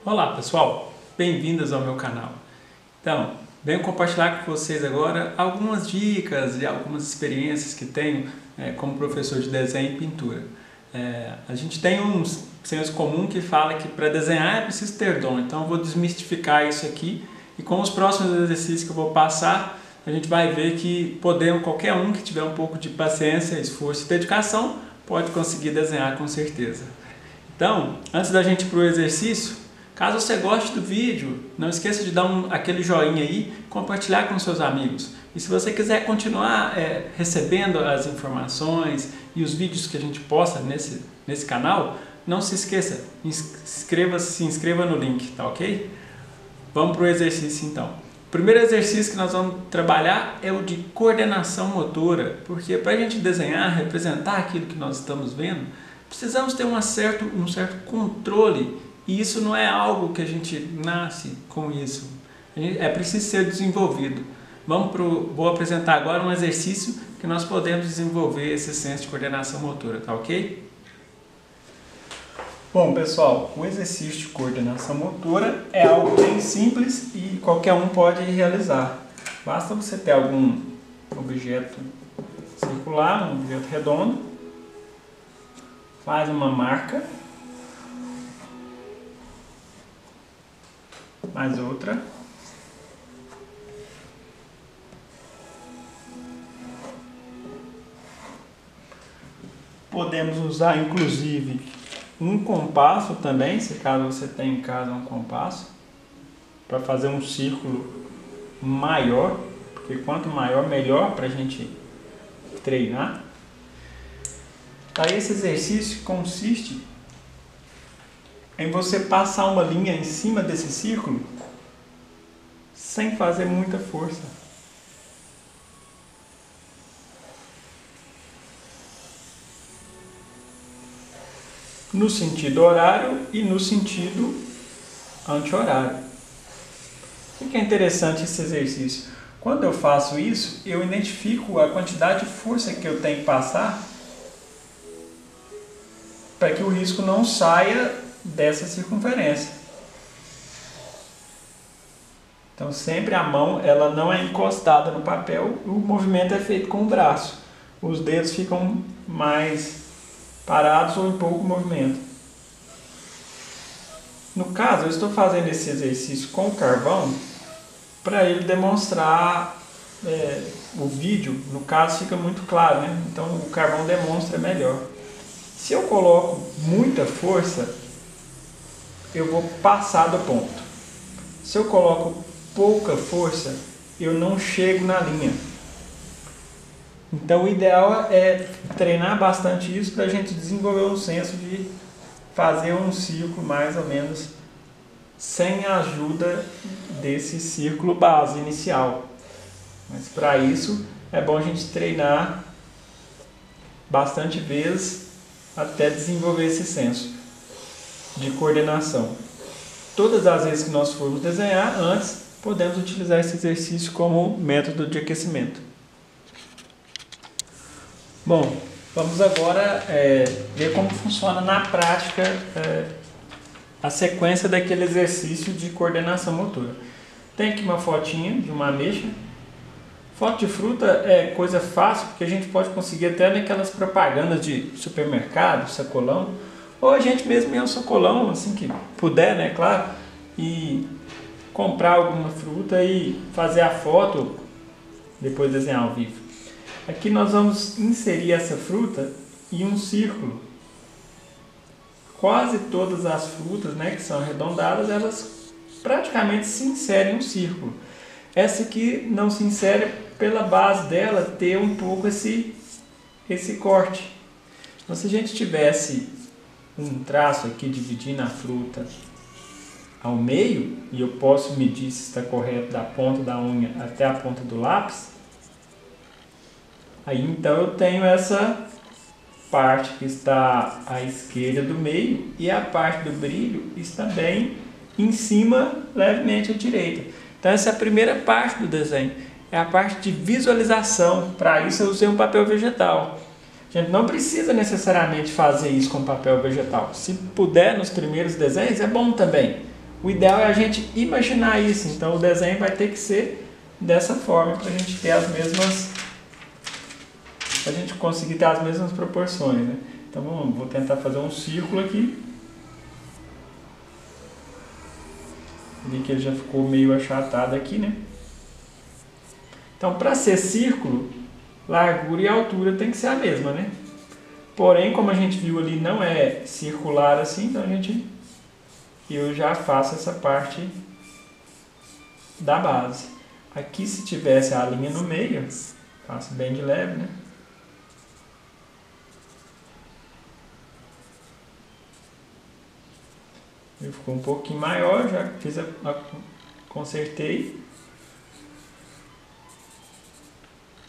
Olá pessoal, bem-vindos ao meu canal. Então, venho compartilhar com vocês agora algumas dicas e algumas experiências que tenho como professor de desenho e pintura. A gente tem um senso comum que fala que para desenhar é preciso ter dom, então eu vou desmistificar isso aqui e com os próximos exercícios que eu vou passar, a gente vai ver que qualquer um que tiver um pouco de paciência, esforço e dedicação pode conseguir desenhar com certeza. Então, antes da gente ir para o exercício, caso você goste do vídeo, não esqueça de dar aquele joinha aí, compartilhar com seus amigos. E se você quiser continuar recebendo as informações e os vídeos que a gente posta nesse canal, não se esqueça, se inscreva no link, tá ok? Vamos para o exercício então. O primeiro exercício que nós vamos trabalhar é o de coordenação motora, porque para a gente desenhar, representar aquilo que nós estamos vendo, precisamos ter um certo controle. E isso não é algo que a gente nasce com isso. É preciso ser desenvolvido. Vou apresentar agora um exercício que nós podemos desenvolver esse senso de coordenação motora, tá ok? Bom pessoal, o exercício de coordenação motora é algo bem simples e qualquer um pode realizar. Basta você ter algum objeto circular, um objeto redondo, faz uma marca, mais outra, podemos usar inclusive um compasso também, se caso você tenha em casa um compasso, para fazer um círculo maior, porque quanto maior melhor para a gente treinar. Aí esse exercício consiste em você passar uma linha em cima desse círculo sem fazer muita força. No sentido horário e no sentido anti-horário. O que é interessante esse exercício? Quando eu faço isso, eu identifico a quantidade de força que eu tenho que passar para que o risco não saia dessa circunferência. Então sempre a mão ela não é encostada no papel, o movimento é feito com o braço. Os dedos ficam mais parados ou em pouco movimento. No caso, eu estou fazendo esse exercício com o carvão para ele demonstrar o vídeo, no caso fica muito claro, né? Então o carvão demonstra melhor. Se eu coloco muita força, eu vou passar do ponto. Se eu coloco pouca força, eu não chego na linha. Então o ideal é treinar bastante isso para a gente desenvolver um senso de fazer um círculo mais ou menos sem a ajuda desse círculo base inicial. Mas para isso é bom a gente treinar bastante vezes até desenvolver esse senso de coordenação. Todas as vezes que nós formos desenhar, antes podemos utilizar esse exercício como método de aquecimento. Bom, vamos agora ver como funciona na prática a sequência daquele exercício de coordenação motora. Tem aqui uma fotinha de uma ameixa. Foto de fruta é coisa fácil, porque a gente pode conseguir até naquelas propagandas de supermercado, sacolão, ou a gente mesmo ir ao sacolão, assim que puder, né, claro, e comprar alguma fruta e fazer a foto, depois desenhar ao vivo. Aqui nós vamos inserir essa fruta em um círculo. Quase todas as frutas, né, que são arredondadas, elas praticamente se inserem em um círculo. Essa aqui não se insere pela base dela ter um pouco esse corte. Então, se a gente tivesse um traço aqui dividindo a fruta ao meio, e eu posso medir se está correto da ponta da unha até a ponta do lápis, aí então eu tenho essa parte que está à esquerda do meio e a parte do brilho está bem em cima, levemente à direita. Então essa é a primeira parte do desenho, é a parte de visualização. Para isso eu usei um papel vegetal. A gente não precisa necessariamente fazer isso com papel vegetal. Se puder nos primeiros desenhos é bom também. O ideal é a gente imaginar isso, então o desenho vai ter que ser dessa forma para a gente ter as mesmas, para a gente conseguir ter as mesmas proporções, né? Então vou tentar fazer um círculo aqui. Vi que ele já ficou meio achatado aqui, né? Então, para ser círculo, largura e altura tem que ser a mesma, né? Porém, como a gente viu ali, não é circular assim, então eu já faço essa parte da base. Aqui, se tivesse a linha no meio, faço bem de leve, né? Ele ficou um pouquinho maior, já fiz consertei.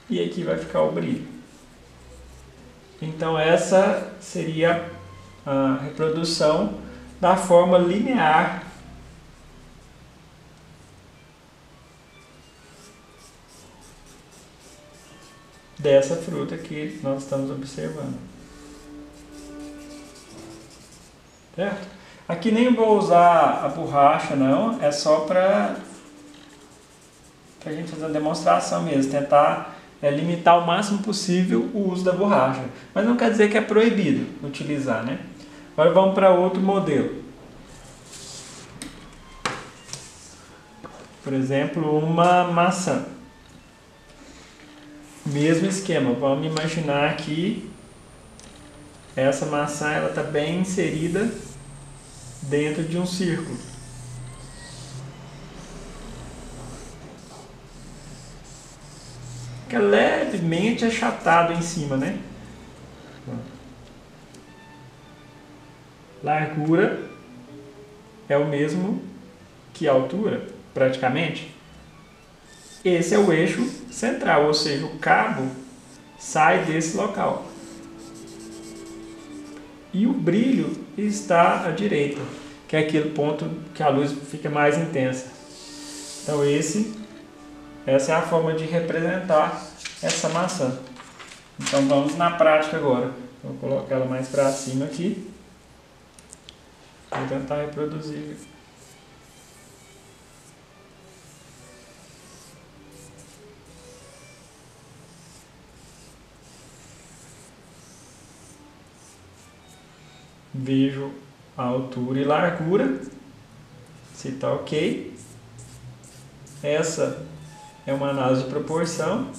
E aqui vai ficar o brilho. Então essa seria a reprodução da forma linear dessa fruta que nós estamos observando. Certo? Aqui nem vou usar a borracha não, é só para a gente fazer uma demonstração mesmo, tentar limitar o máximo possível o uso da borracha. Mas não quer dizer que é proibido utilizar, né? Agora vamos para outro modelo. Por exemplo, uma maçã. Mesmo esquema, vamos imaginar que essa maçã está bem inserida dentro de um círculo. Fica levemente achatado em cima, né? Largura é o mesmo que a altura, praticamente. Esse é o eixo central, ou seja, o cabo sai desse local. E o brilho está à direita, que é aquele ponto que a luz fica mais intensa. Então essa é a forma de representar essa maçã. Então vamos na prática agora. Vou colocar ela mais para cima aqui. Vou tentar reproduzir. Vejo a altura e largura, se está ok. Essa é uma análise de proporção.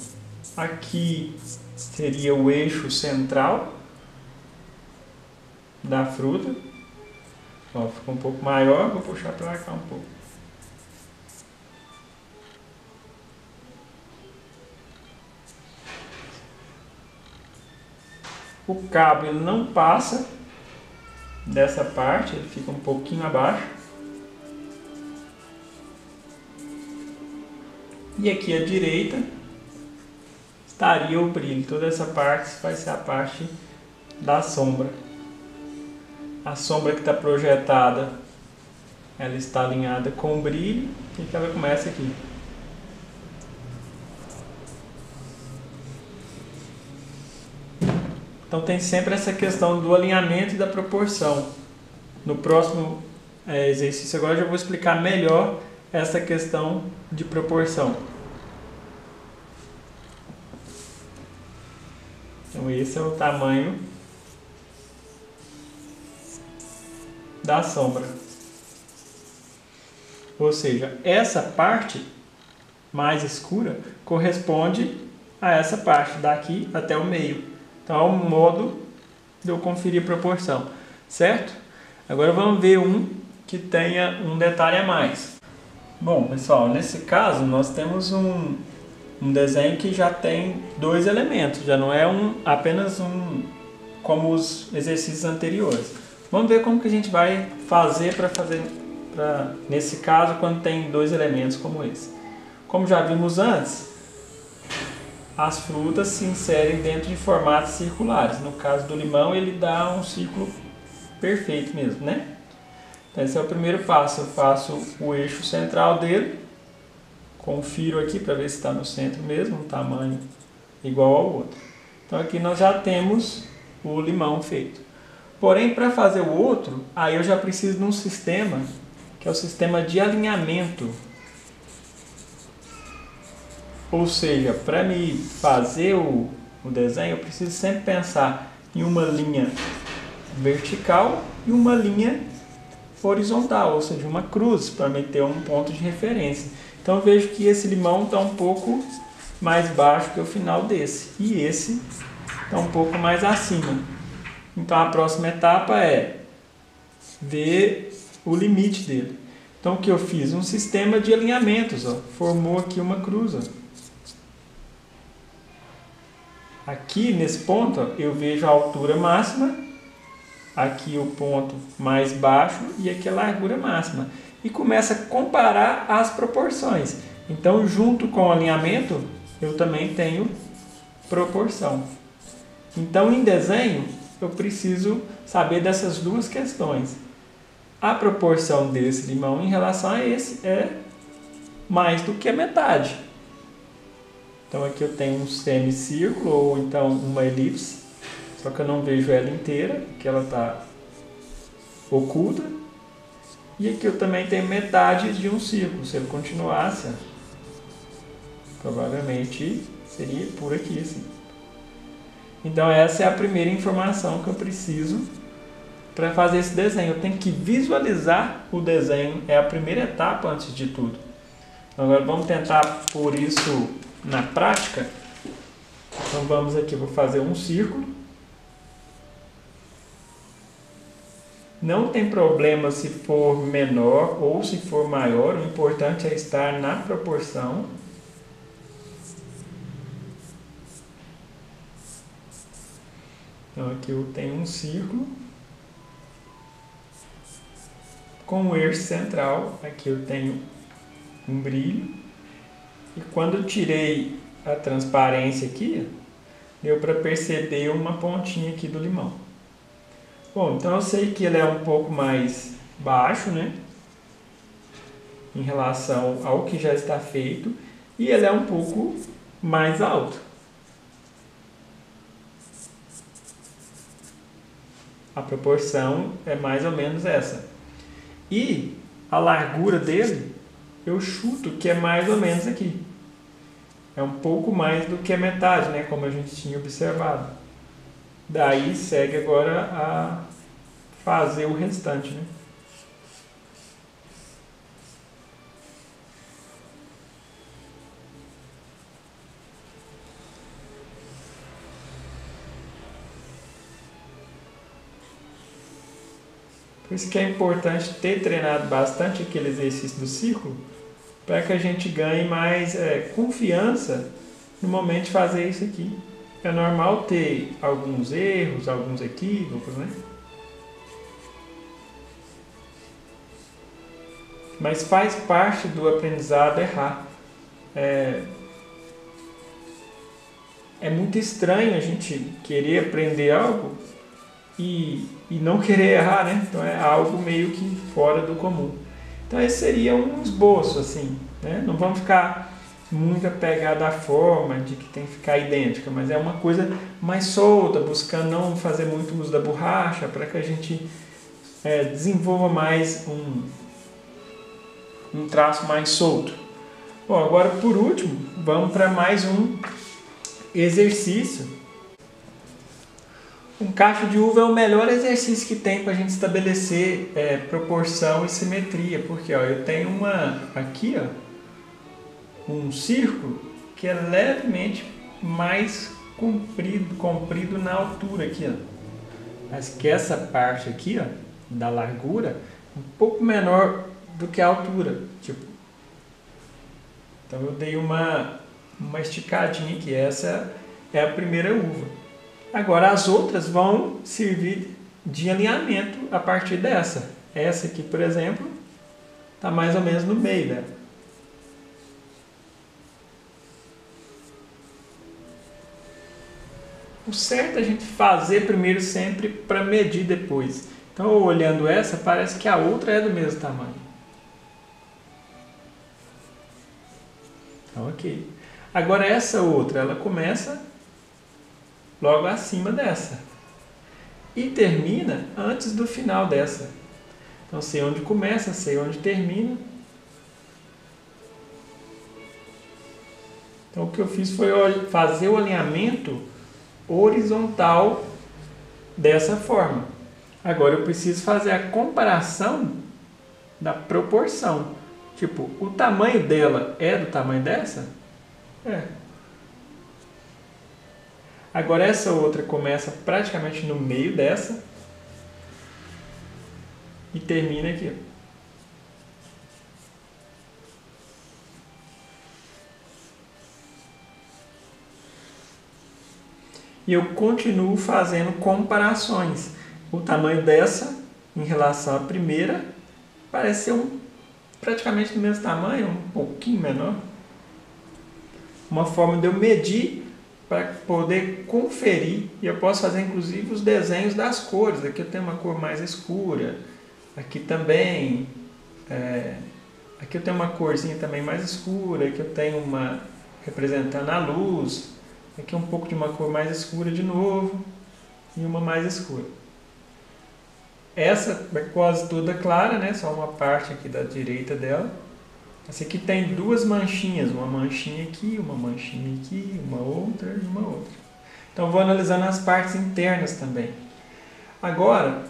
Aqui seria o eixo central da fruta. Ó, ficou um pouco maior, vou puxar para cá um pouco. O cabo ele não passa dessa parte, ele fica um pouquinho abaixo. E aqui à direita estaria o brilho. Toda essa parte vai ser a parte da sombra. A sombra que está projetada, ela está alinhada com o brilho e que ela começa aqui. Então tem sempre essa questão do alinhamento e da proporção. No próximo exercício agora eu já vou explicar melhor essa questão de proporção. Então esse é o tamanho da sombra. Ou seja, essa parte mais escura corresponde a essa parte daqui até o meio. Então é um modo de eu conferir proporção, certo? Agora vamos ver um que tenha um detalhe a mais. Bom, pessoal, nesse caso nós temos um desenho que já tem dois elementos, já não é apenas um como os exercícios anteriores. Vamos ver como que a gente vai fazer nesse caso quando tem dois elementos como esse. Como já vimos antes, as frutas se inserem dentro de formatos circulares. No caso do limão, ele dá um círculo perfeito mesmo, né? Então esse é o primeiro passo. Eu faço o eixo central dele, confiro aqui para ver se está no centro mesmo, um tamanho igual ao outro. Então aqui nós já temos o limão feito. Porém, para fazer o outro, aí eu já preciso de um sistema que é o sistema de alinhamento. Ou seja, para me fazer o desenho, eu preciso sempre pensar em uma linha vertical e uma linha horizontal, ou seja, uma cruz, para me ter um ponto de referência. Então eu vejo que esse limão está um pouco mais baixo que o final desse, e esse está um pouco mais acima. Então a próxima etapa é ver o limite dele. Então o que eu fiz? Um sistema de alinhamentos, ó, formou aqui uma cruz. Ó. Aqui nesse ponto, ó, eu vejo a altura máxima, aqui o ponto mais baixo e aqui a largura máxima. E começa a comparar as proporções. Então, junto com o alinhamento, eu também tenho proporção. Então, em desenho, eu preciso saber dessas duas questões. A proporção desse limão em relação a esse é mais do que a metade. Então, aqui eu tenho um semicírculo ou então uma elipse. Só que eu não vejo ela inteira, porque ela está oculta. E aqui eu também tenho metade de um círculo. Se ele continuasse, provavelmente seria por aqui, assim. Então essa é a primeira informação que eu preciso para fazer esse desenho. Eu tenho que visualizar o desenho, é a primeira etapa antes de tudo. Então, agora vamos tentar pôr isso na prática. Então vamos aqui, vou fazer um círculo. Não tem problema se for menor ou se for maior, o importante é estar na proporção. Então aqui eu tenho um círculo com o eixo central, aqui eu tenho um brilho. E quando eu tirei a transparência aqui, deu para perceber uma pontinha aqui do limão. Bom, então eu sei que ele é um pouco mais baixo, né? Em relação ao que já está feito. E ele é um pouco mais alto. A proporção é mais ou menos essa. E a largura dele, eu chuto que é mais ou menos aqui. É um pouco mais do que a metade, né? Como a gente tinha observado. Daí segue agora a fazer o restante, né? Por isso que é importante ter treinado bastante aquele exercício do círculo, para que a gente ganhe mais confiança no momento de fazer isso aqui. É normal ter alguns erros, alguns equívocos, né? Mas faz parte do aprendizado errar. É muito estranho a gente querer aprender algo e não querer errar, né? Então é algo meio que fora do comum. Então esse seria um esboço, assim, né? Não vamos ficar muito apegado à forma de que tem que ficar idêntica, mas é uma coisa mais solta, buscando não fazer muito uso da borracha, para que a gente desenvolva mais um traço mais solto. Bom, agora por último, vamos para mais um exercício. Um cacho de uva é o melhor exercício que tem para a gente estabelecer proporção e simetria, porque ó, eu tenho aqui um círculo que é levemente mais comprido na altura aqui, ó. Mas que essa parte aqui, ó, da largura, um pouco menor do que a altura, tipo. Então eu dei uma esticadinha aqui, essa é a primeira uva. Agora as outras vão servir de alinhamento a partir dessa. Essa aqui, por exemplo, está mais ou menos no meio dela. O certo é a gente fazer primeiro sempre para medir depois. Então, olhando essa, parece que a outra é do mesmo tamanho. Então, ok. Agora essa outra, ela começa logo acima dessa. E termina antes do final dessa. Então sei onde começa, sei onde termina. Então o que eu fiz foi fazer o alinhamento horizontal dessa forma. Agora eu preciso fazer a comparação da proporção. Tipo, o tamanho dela é do tamanho dessa? É. Agora essa outra começa praticamente no meio dessa e termina aqui. E eu continuo fazendo comparações. O tamanho dessa em relação à primeira parece ser praticamente do mesmo tamanho, um pouquinho menor. Uma forma de eu medir para poder conferir. E eu posso fazer inclusive os desenhos das cores. Aqui eu tenho uma cor mais escura. Aqui também. Aqui eu tenho uma corzinha também mais escura. Aqui eu tenho uma representando a luz. Aqui um pouco de uma cor mais escura de novo. E uma mais escura. Essa é quase toda clara, né? Só uma parte aqui da direita dela. Essa aqui tem duas manchinhas. Uma manchinha aqui, uma outra e uma outra. Então eu vou analisando as partes internas também. Agora,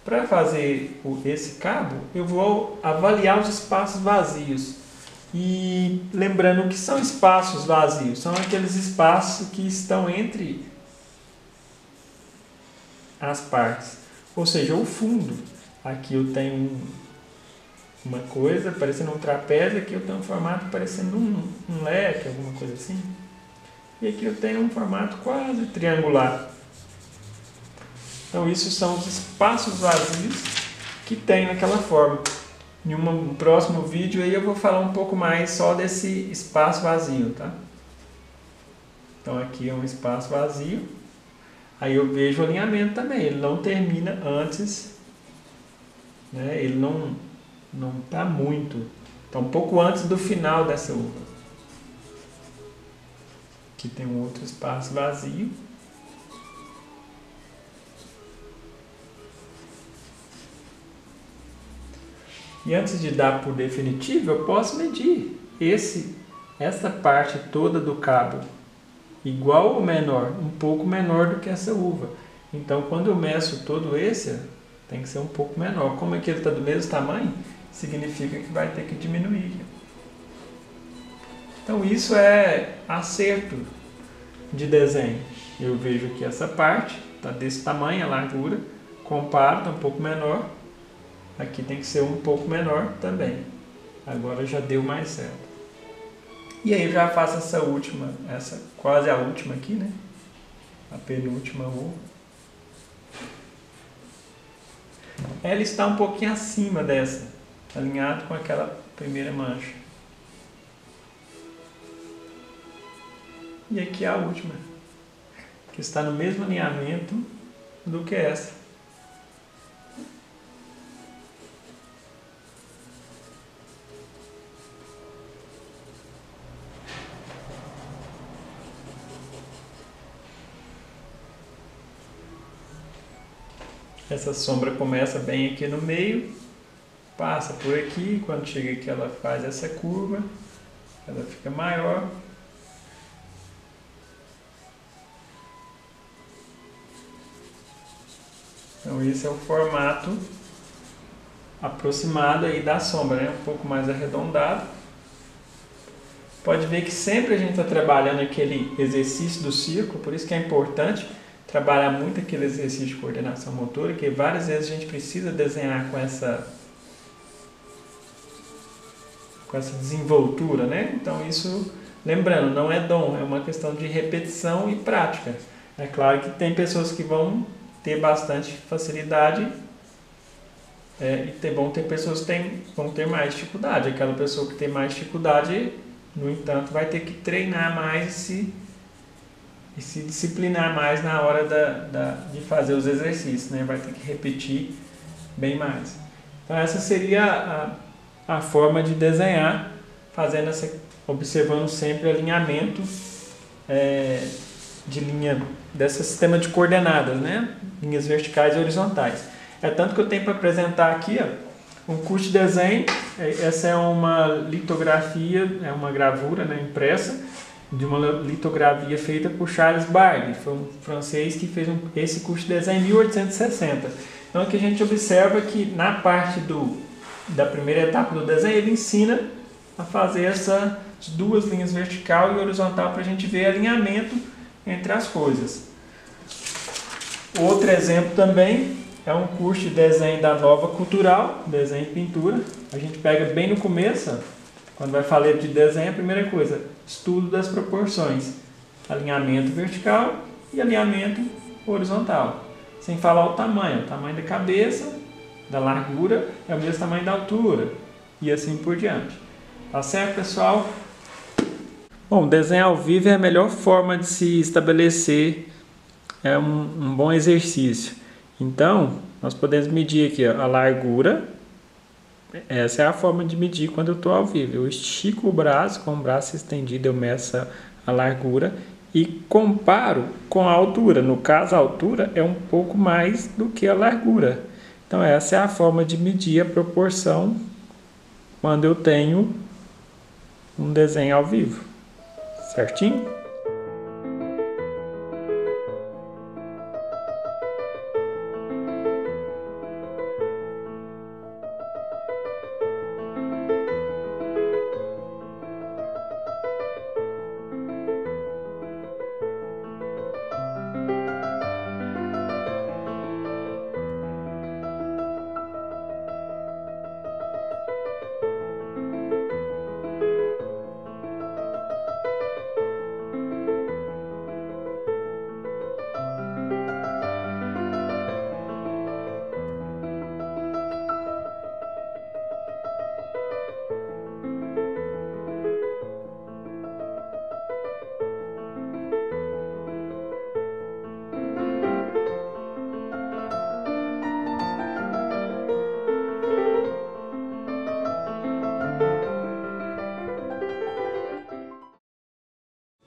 para fazer esse cabo, eu vou avaliar os espaços vazios. E lembrando que são espaços vazios, são aqueles espaços que estão entre as partes. Ou seja, o fundo. Aqui eu tenho uma coisa parecendo um trapézio, aqui eu tenho um formato parecendo um leque, alguma coisa assim. E aqui eu tenho um formato quase triangular. Então isso são os espaços vazios que tem naquela forma. Em um próximo vídeo aí eu vou falar um pouco mais só desse espaço vazio, tá? Então aqui é um espaço vazio. Aí eu vejo o alinhamento também. Ele não termina antes, né? Ele não está muito. Está um pouco antes do final dessa uva. Aqui tem um outro espaço vazio. E antes de dar por definitivo, eu posso medir essa parte toda do cabo igual ou menor, um pouco menor do que essa uva. Então, quando eu meço todo esse, tem que ser um pouco menor. Como aqui ele está do mesmo tamanho, significa que vai ter que diminuir. Então, isso é acerto de desenho. Eu vejo que essa parte está desse tamanho, a largura, comparo, está um pouco menor. Aqui tem que ser um pouco menor também. Agora já deu mais certo. E aí eu já faço essa última, essa quase a última aqui, né? A penúltima uva. Ela está um pouquinho acima dessa, alinhado com aquela primeira mancha. E aqui a última, que está no mesmo alinhamento do que essa. Essa sombra começa bem aqui no meio, passa por aqui, quando chega aqui ela faz essa curva, ela fica maior. Então esse é o formato aproximado aí da sombra, né? Um pouco mais arredondado. Pode ver que sempre a gente está trabalhando aquele exercício do círculo, por isso que é importante trabalhar muito aquele exercício de coordenação motora, que várias vezes a gente precisa desenhar com essa desenvoltura, né? Então isso, lembrando, não é dom, é uma questão de repetição e prática. É claro que tem pessoas que vão ter bastante facilidade vão ter pessoas que vão ter mais dificuldade. Aquela pessoa que tem mais dificuldade, no entanto, vai ter que treinar mais e se disciplinar mais na hora de fazer os exercícios, né? Vai ter que repetir bem mais. Então essa seria a forma de desenhar, observando sempre o alinhamento de linha, desse sistema de coordenadas, né? Linhas verticais e horizontais. É tanto que eu tenho para apresentar aqui, ó, um curso de desenho. Essa é uma litografia, é uma gravura, né, impressa, de uma litografia feita por Charles Bargue. Foi um francês que fez esse curso de desenho em 1860. Então aqui a gente observa que na parte da primeira etapa do desenho ele ensina a fazer essas duas linhas vertical e horizontal para a gente ver alinhamento entre as coisas. Outro exemplo também é um curso de desenho da Nova Cultural, desenho e pintura. A gente pega bem no começo, quando vai falar de desenho, a primeira coisa, estudo das proporções, alinhamento vertical e alinhamento horizontal. Sem falar o tamanho da cabeça, da largura, é o mesmo tamanho da altura e assim por diante. Tá certo, pessoal? Bom, desenhar ao vivo é a melhor forma de se estabelecer, é um bom exercício. Então, nós podemos medir aqui, ó, a largura. Essa é a forma de medir quando eu estou ao vivo. Eu estico o braço, com o braço estendido eu meço a largura e comparo com a altura. No caso, a altura é um pouco mais do que a largura. Então, essa é a forma de medir a proporção quando eu tenho um desenho ao vivo. Certinho?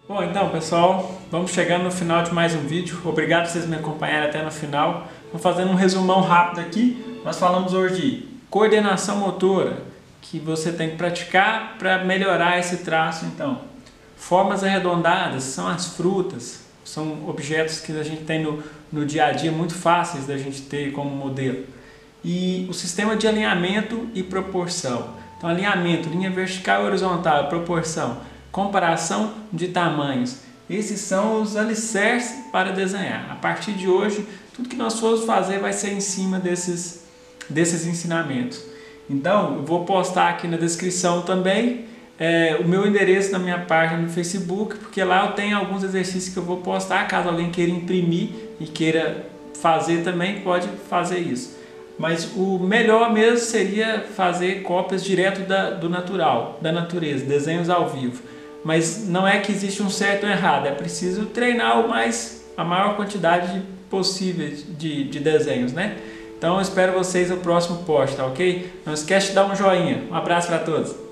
Bom, então pessoal, vamos chegando no final de mais um vídeo. Obrigado por vocês me acompanharem até no final. Vou fazendo um resumão rápido aqui. Nós falamos hoje de coordenação motora, que você tem que praticar para melhorar esse traço. Então, formas arredondadas são as frutas, são objetos que a gente tem no dia a dia muito fáceis da gente ter como modelo. E o sistema de alinhamento e proporção. Então, alinhamento, linha vertical e horizontal, proporção. Comparação de tamanhos. Esses são os alicerces para desenhar. A partir de hoje, tudo que nós formos fazer vai ser em cima desses ensinamentos. Então, eu vou postar aqui na descrição também o meu endereço na minha página no Facebook, porque lá eu tenho alguns exercícios que eu vou postar. Caso alguém queira imprimir e queira fazer também, pode fazer isso. Mas o melhor mesmo seria fazer cópias direto do natural, da natureza, desenhos ao vivo. Mas não é que existe um certo ou errado, é preciso treinar a maior quantidade possível de desenhos, né? Então eu espero vocês no próximo post, tá ok? Não esquece de dar um joinha. Um abraço para todos!